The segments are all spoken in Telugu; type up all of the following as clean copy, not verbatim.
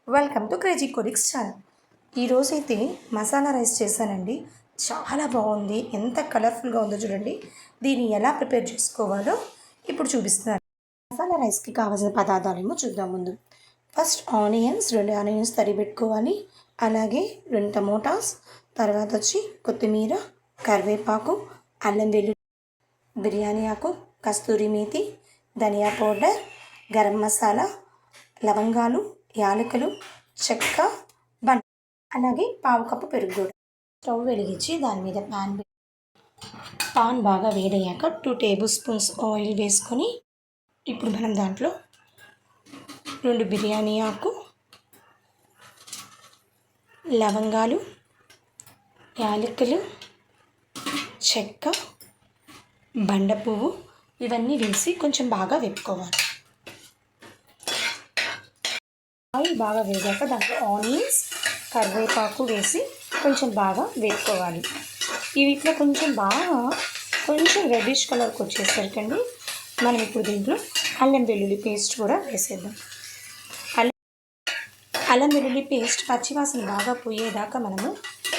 వెల్కమ్ టు క్రేజీ కొరిక్స్ ఛానల్. ఈరోజైతే మసాలా రైస్ చేశానండి. చాలా బాగుంది. ఎంత కలర్ఫుల్గా ఉందో చూడండి. దీన్ని ఎలా ప్రిపేర్ చేసుకోవాలో ఇప్పుడు చూపిస్తున్నాను. మసాలా రైస్కి కావాల్సిన పదార్థాలేమో చూద్దాం. ముందు ఫస్ట్ రెండు ఆనియన్స్ తరిగి పెట్టుకోవాలి. అలాగే 2 టమోటాస్, తర్వాత వచ్చి కొత్తిమీర, కరివేపాకు, అల్లం వెల్లుల్లి, బిర్యానీ ఆకు, కస్తూరి మేతి, ధనియా పౌడర్, గరం మసాలా, లవంగాలు, యాలకులు, చెక్క, బండ, అలాగే పావు కప్పు పెరుగు కూడా. స్టవ్ వెలిగించి దాని మీద పాన్ బాగా వేడయ్యాక 2 టేబుల్ స్పూన్స్ ఆయిల్ వేసుకొని ఇప్పుడు మనం దాంట్లో 2 బిర్యానీ ఆకు, లవంగాలు, యాలకులు, చెక్క, బండ పువ్వు ఇవన్నీ వేసి కొంచెం బాగా వేపుకోవాలి. ఆయిల్ బాగా వేగాక దాంట్లో ఆనియన్స్, కరివేపాకు వేసి కొంచెం బాగా వేపుకోవాలి. వీటిలో కొంచెం రెడ్డిష్ కలర్కి వచ్చేసరికండి మనం ఇప్పుడు దీంట్లో అల్లం వెల్లుల్లి పేస్ట్ కూడా వేసేద్దాం. అల్లం వెల్లుల్లి పేస్ట్ పచ్చివాసన బాగా పోయేదాకా మనము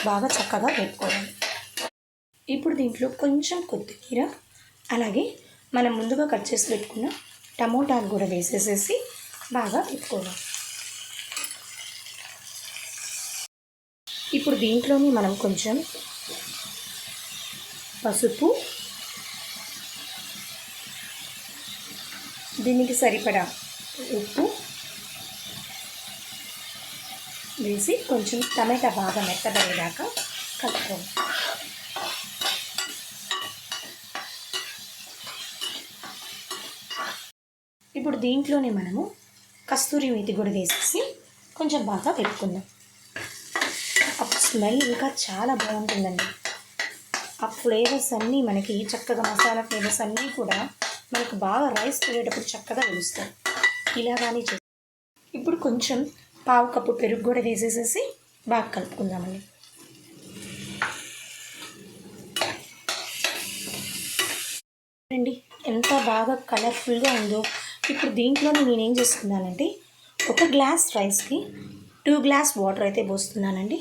బాగా చక్కగా వేపుకోవాలి. ఇప్పుడు దీంట్లో కొంచెం కొత్తిమీర, అలాగే మనం ముందుగా కట్ చేసి పెట్టుకున్న టమోటాలు కూడా వేసేసేసి బాగా వేపుకోవాలి. ఇప్పుడు దీంట్లోని మనం కొంచెం పసుపు, దీనికి సరిపడా ఉప్పు వేసి కొంచెం టమాటా బాగా మెత్తబడేదాకా కలుపుకోవాలి. ఇప్పుడు దీంట్లోనే మనము కస్తూరి మేతి కూడా వేసేసి కొంచెం బాగా వేపుకుందాం. స్మెల్ ఇంకా చాలా బాగుంటుందండి. ఆ ఫ్లేవర్స్ అన్నీ మనకి చక్కగా మసాలా ఫ్లేవర్స్ అన్నీ కూడా మనకు బాగా రైస్ తినేటప్పుడు చక్కగా తెలుస్తాయి. ఇలాగానే చేసి ఇప్పుడు కొంచెం పావు కప్పు పెరుగు కూడా వేసేసేసి బాగా కలుపుకుందామండి. చూడండి ఎంత బాగా కలర్ఫుల్గా ఉందో. ఇప్పుడు దీంట్లోనే నేనేం చేస్తున్నానంటే 1 గ్లాస్ రైస్కి 2 గ్లాస్ వాటర్ అయితే పోస్తున్నానండి.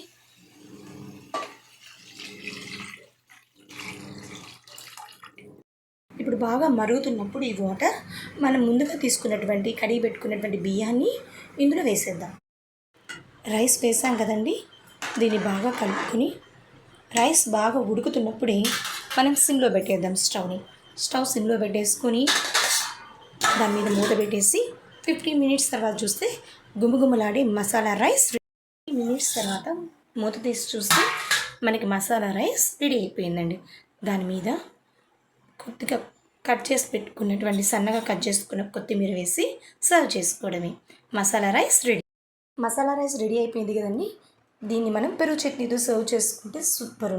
ఇప్పుడు బాగా మరుగుతున్నప్పుడు ఈ వాటర్ మనం ముందుగా తీసుకున్నటువంటి కడిగి పెట్టుకున్నటువంటి బియ్యాన్ని ఇందులో వేసేద్దాం. రైస్ వేసాం కదండి, దీన్ని బాగా కలుపుకొని రైస్ బాగా ఉడుకుతున్నప్పుడే మనం సిమ్లో పెట్టేద్దాం. స్టవ్ సిమ్లో పెట్టేసుకొని దాని మీద మూత పెట్టేసి 15 మినిట్స్ తర్వాత చూస్తే గుమగుమలాడే మసాలా రైస్ 15 మినిట్స్ తర్వాత మూత తీసి చూస్తే మనకి మసాలా రైస్ రెడీ అయిపోయిందండి. దాని మీద కొద్దిగా కట్ చేసి పెట్టుకున్నటువంటి సన్నగా కట్ చేసుకున్న కొత్తిమీర వేసి సర్వ్ చేసుకోవడమే. మసాలా రైస్ రెడీ అయిపోయింది కదండి. దీన్ని మనం పెరుగు చట్నీతో సర్వ్ చేసుకుంటే సూపర్.